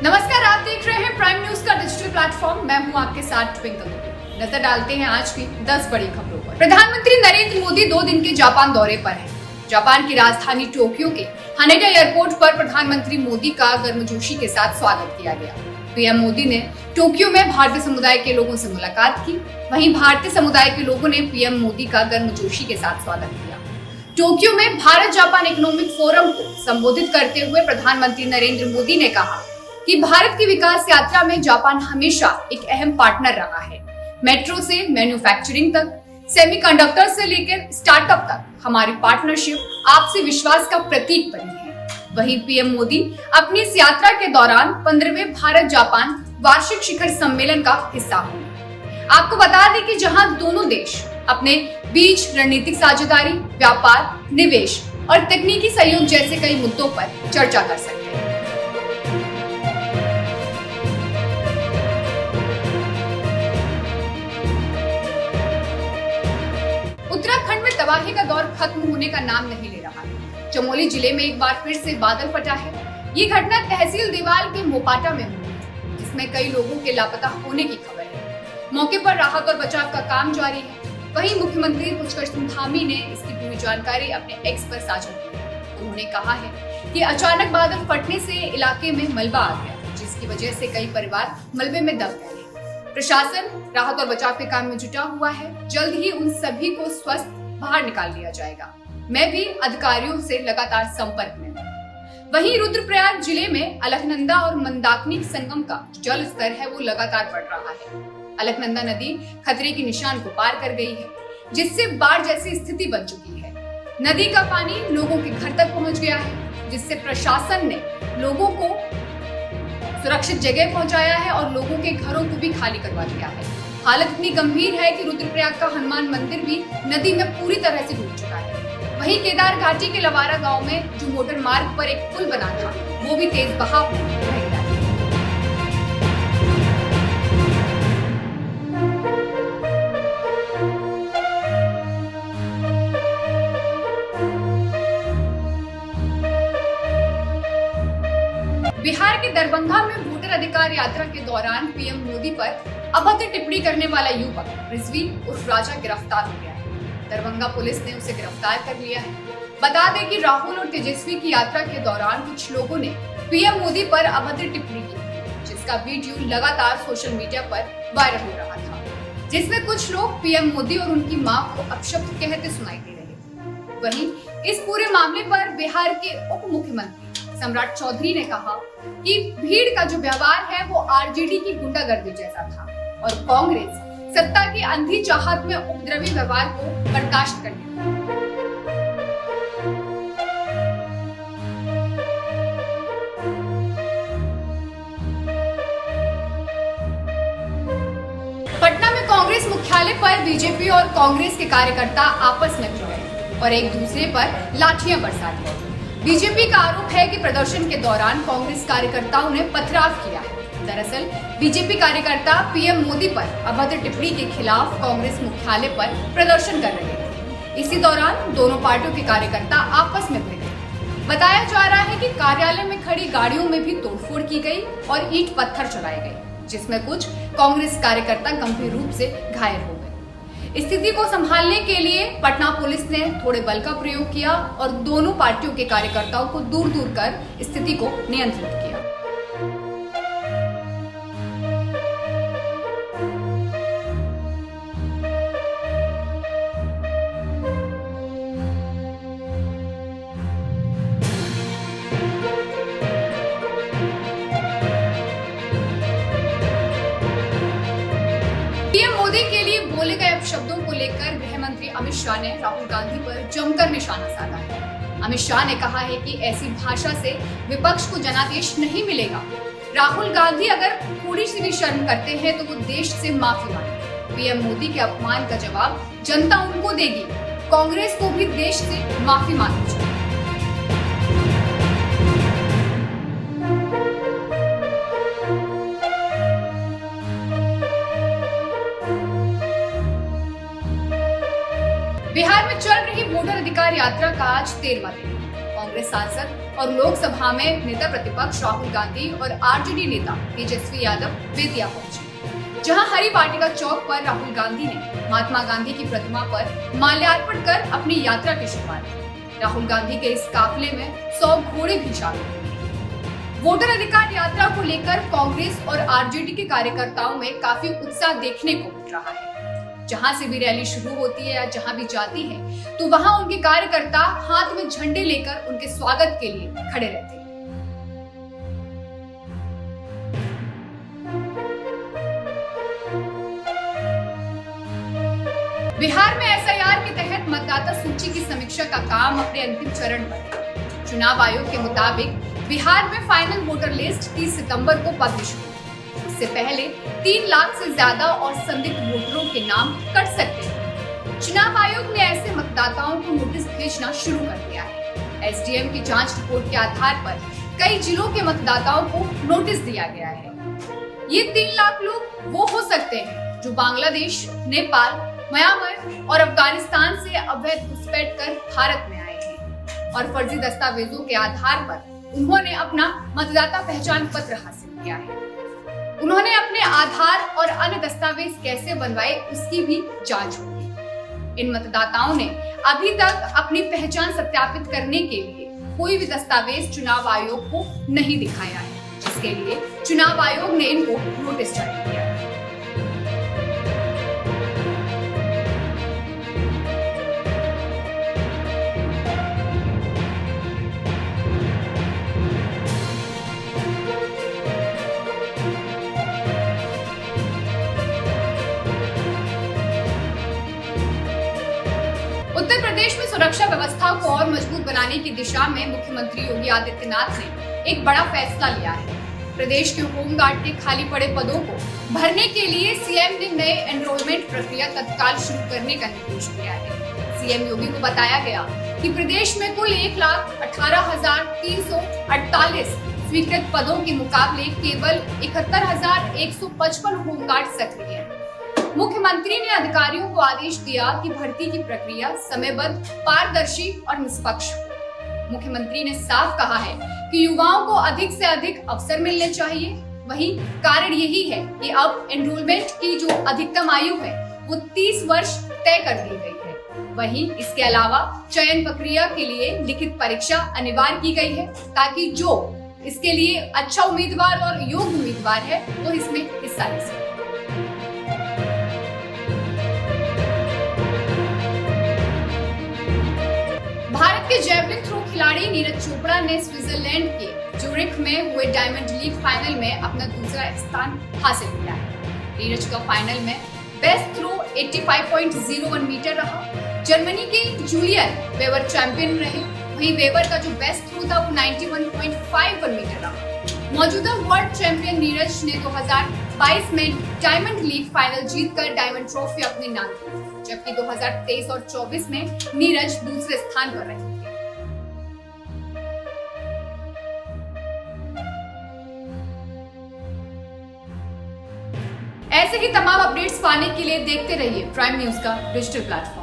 नमस्कार, आप देख रहे हैं प्राइम न्यूज का डिजिटल प्लेटफॉर्म। मैं हूं आपके साथ ट्विंकल। नजर डालते हैं आज की 10 बड़ी खबरों पर। प्रधानमंत्री नरेंद्र मोदी 2 दिन के जापान दौरे पर हैं। जापान की राजधानी टोक्यो के हानेडा एयरपोर्ट पर प्रधानमंत्री मोदी का गर्मजोशी के साथ स्वागत किया गया। पीएम मोदी ने टोक्यो में भारतीय समुदाय के लोगों से मुलाकात की। वहीं भारतीय समुदाय के लोगों ने पीएम मोदी का गर्मजोशी के साथ स्वागत किया। टोक्यो में भारत जापान इकोनॉमिक फोरम को संबोधित करते हुए प्रधानमंत्री नरेंद्र मोदी ने कहा कि भारत की विकास यात्रा में जापान हमेशा एक अहम पार्टनर रहा है। मेट्रो से मैन्युफैक्चरिंग तक, सेमीकंडक्टर से लेकर स्टार्टअप तक हमारी पार्टनरशिप आपसी विश्वास का प्रतीक बनी है। वहीं पीएम मोदी अपनी इस यात्रा के दौरान 15वें भारत जापान वार्षिक शिखर सम्मेलन का हिस्सा होंगे। आपको बता दें कि जहां दोनों देश अपने बीच रणनीतिक साझेदारी, व्यापार, निवेश और तकनीकी सहयोग जैसे कई मुद्दों पर चर्चा कर सकते हैं। उत्तराखंड में तबाही का दौर खत्म होने का नाम नहीं ले रहा है। चमोली जिले में एक बार फिर से बादल फटा है। ये घटना तहसील देवाल के मोपाटा में हुई, जिसमें कई लोगों के लापता होने की खबर है। मौके पर राहत और बचाव का काम जारी है। वहीं मुख्यमंत्री पुष्कर सिंह धामी ने इसकी पूरी जानकारी अपने एक्स पर साझा की। उन्होंने कहा है कि अचानक बादल फटने से इलाके में मलबा आ गया, जिसकी वजह से कई परिवार मलबे में दब गए। प्रशासन राहत और बचाव के काम में जुटा हुआ है। जल्द ही उन सभी को स्वस्थ बाहर निकाल लिया जाएगा। मैं भी अधिकारियों से लगातार संपर्क में हूं। वहीं रुद्रप्रयाग जिले में अलकनंदा और मंदाकिनी संगम का जल स्तर है वो लगातार बढ़ रहा है। अलकनंदा नदी खतरे के निशान को पार कर गई है, जिससे बाढ़ जैसी स्थिति बन चुकी है। नदी का पानी लोगों के घर तक पहुंच गया है, जिससे प्रशासन ने लोगों को सुरक्षित जगह पहुंचाया है और लोगों के घरों को भी खाली करवा दिया है। हालत इतनी गंभीर है कि रुद्रप्रयाग का हनुमान मंदिर भी नदी में पूरी तरह से डूब चुका है। वहीं केदार घाटी के लवारा गांव में जो मोटर मार्ग पर एक पुल बना था, वो भी तेज बहाव में बह गया है। बिहार के दरभंगा में वोटर अधिकार यात्रा के दौरान पीएम मोदी पर अभद्र टिप्पणी करने वाला युवक रिजवी उर्फ राजा गिरफ्तार हो गया है। दरभंगा पुलिस ने उसे गिरफ्तार कर लिया है। बता दें कि राहुल और तेजस्वी की यात्रा के दौरान कुछ लोगों ने पीएम मोदी पर अभद्र टिप्पणी की, जिसका वीडियो लगातार सोशल मीडिया पर वायरल हो रहा था, जिसमें कुछ लोग पीएम मोदी और उनकी मां को अपशब्द कहते सुनाई दे रहे थे। वहीं इस पूरे मामले पर बिहार के उप मुख्यमंत्री सम्राट चौधरी ने कहा कि भीड़ का जो व्यवहार है वो आरजेडी की गुंडागर्दी जैसा था और कांग्रेस सत्ता की अंधी चाहत में उपद्रवी व्यवहार को बर्दाश्त करती है। पटना में कांग्रेस मुख्यालय पर बीजेपी और कांग्रेस के कार्यकर्ता आपस में भिड़ गए और एक दूसरे पर लाठियां बरसाती। बीजेपी का आरोप है कि प्रदर्शन के दौरान कांग्रेस कार्यकर्ताओं ने पथराव किया है। दरअसल बीजेपी कार्यकर्ता पीएम मोदी पर अभद्र टिप्पणी के खिलाफ कांग्रेस मुख्यालय पर प्रदर्शन कर रहे थे। इसी दौरान दोनों पार्टियों के कार्यकर्ता आपस में भिड़ गए। बताया जा रहा है कि कार्यालय में खड़ी गाड़ियों में भी तोड़फोड़ की गई और ईंट पत्थर चलाए गए, जिसमें कुछ कांग्रेस कार्यकर्ता गंभीर रूप से घायल हो गए। स्थिति को संभालने के लिए पटना पुलिस ने थोड़े बल का प्रयोग किया और दोनों पार्टियों के कार्यकर्ताओं को दूर दूर कर स्थिति को नियंत्रित किया। पीएम मोदी के लिए बोले गए अपशब्दों को लेकर गृह मंत्री अमित शाह ने राहुल गांधी पर जमकर निशाना साधा है। अमित शाह ने कहा है कि ऐसी भाषा से विपक्ष को जनादेश नहीं मिलेगा। राहुल गांधी अगर थोड़ी सी भी शर्म करते हैं तो वो देश से माफी मांगे। पीएम मोदी के अपमान का जवाब जनता उनको देगी। कांग्रेस को भी देश से माफी मांगनी चाहिए। बिहार में चल रही वोटर अधिकार यात्रा का आज 13वां दिन। कांग्रेस सांसद और लोकसभा में नेता प्रतिपक्ष राहुल गांधी और आरजेडी नेता तेजस्वी यादव बेतिया पहुंचे, जहां हरी वाटिका चौक पर राहुल गांधी ने महात्मा गांधी की प्रतिमा पर माल्यार्पण कर अपनी यात्रा की शुरुआत की। राहुल गांधी के इस काफिले में 100 घोड़े भी शामिल हुए। वोटर अधिकार यात्रा को लेकर कांग्रेस और आरजेडी के कार्यकर्ताओं में काफी उत्साह देखने को मिल रहा है। जहां से भी रैली शुरू होती है या जहां भी जाती है, तो वहां उनके कार्यकर्ता हाथ में झंडे लेकर उनके स्वागत के लिए खड़े रहते हैं। बिहार में एसआईआर के तहत मतदाता सूची की समीक्षा का काम अपने अंतिम चरण पर है। चुनाव आयोग के मुताबिक बिहार में फाइनल वोटर लिस्ट 30 सितंबर को पब्लिश हुई। इससे पहले 3 लाख से ज्यादा और संदिग्ध वोटरों के नाम कट सकते हैं। चुनाव आयोग ने ऐसे मतदाताओं को नोटिस भेजना शुरू कर दिया है। एसडीएम की जांच रिपोर्ट के आधार पर कई जिलों के मतदाताओं को नोटिस दिया गया है। ये 3 लाख लोग वो हो सकते हैं जो बांग्लादेश, नेपाल, म्यांमार और अफगानिस्तान से अवैध घुसपैठ कर भारत में आए हैं और फर्जी दस्तावेजों के आधार पर उन्होंने अपना मतदाता पहचान पत्र हासिल किया है। उन्होंने अपने आधार और अन्य दस्तावेज कैसे बनवाए उसकी भी जांच होगी। इन मतदाताओं ने अभी तक अपनी पहचान सत्यापित करने के लिए कोई भी दस्तावेज चुनाव आयोग को नहीं दिखाया है, जिसके लिए चुनाव आयोग ने इनको नोटिस जारी किया है। उत्तर प्रदेश में सुरक्षा व्यवस्था को और मजबूत बनाने की दिशा में मुख्यमंत्री योगी आदित्यनाथ ने एक बड़ा फैसला लिया है। प्रदेश के होमगार्ड के खाली पड़े पदों को भरने के लिए सीएम ने नए एनरोलमेंट प्रक्रिया तत्काल शुरू करने का निर्देश दिया है। सीएम योगी को बताया गया कि प्रदेश में कुल 1,18,348 स्वीकृत पदों के मुकाबले केवल 71,155 होमगार्ड सक्रिय हैं। मुख्यमंत्री ने अधिकारियों को आदेश दिया कि भर्ती की प्रक्रिया समयबद्ध, पारदर्शी और निष्पक्ष हो। मुख्यमंत्री ने साफ कहा है कि युवाओं को अधिक से अधिक अवसर मिलने चाहिए। वहीं कारण यही है कि अब एनरोलमेंट की जो अधिकतम आयु है वो 30 वर्ष तय कर दी गई है। वहीं इसके अलावा चयन प्रक्रिया के लिए लिखित परीक्षा अनिवार्य की गई है, ताकि जो इसके लिए अच्छा उम्मीदवार और योग्य उम्मीदवार है वो इसमें हिस्सा ले सके। भारत के जेवलिन थ्रो खिलाड़ी नीरज चोपड़ा ने स्विट्जरलैंड के ज्यूरिख में हुए डायमंड लीग फाइनल में अपना दूसरा स्थान हासिल किया है। नीरज का फाइनल में बेस्ट थ्रो 85.01 मीटर रहा। जर्मनी के जूलियन वेबर चैंपियन रहे। वहीं वेबर का जो बेस्ट थ्रो था वो 91.51 मीटर रहा। मौजूदा वर्ल्ड चैंपियन नीरज ने 2022 में डायमंड लीग फाइनल जीतकर डायमंड ट्रॉफी अपने नाम की, जबकि 2023 और 24 में नीरज दूसरे स्थान पर रहे। ऐसे ही तमाम अपडेट्स पाने के लिए देखते रहिए प्राइम न्यूज का डिजिटल प्लेटफॉर्म।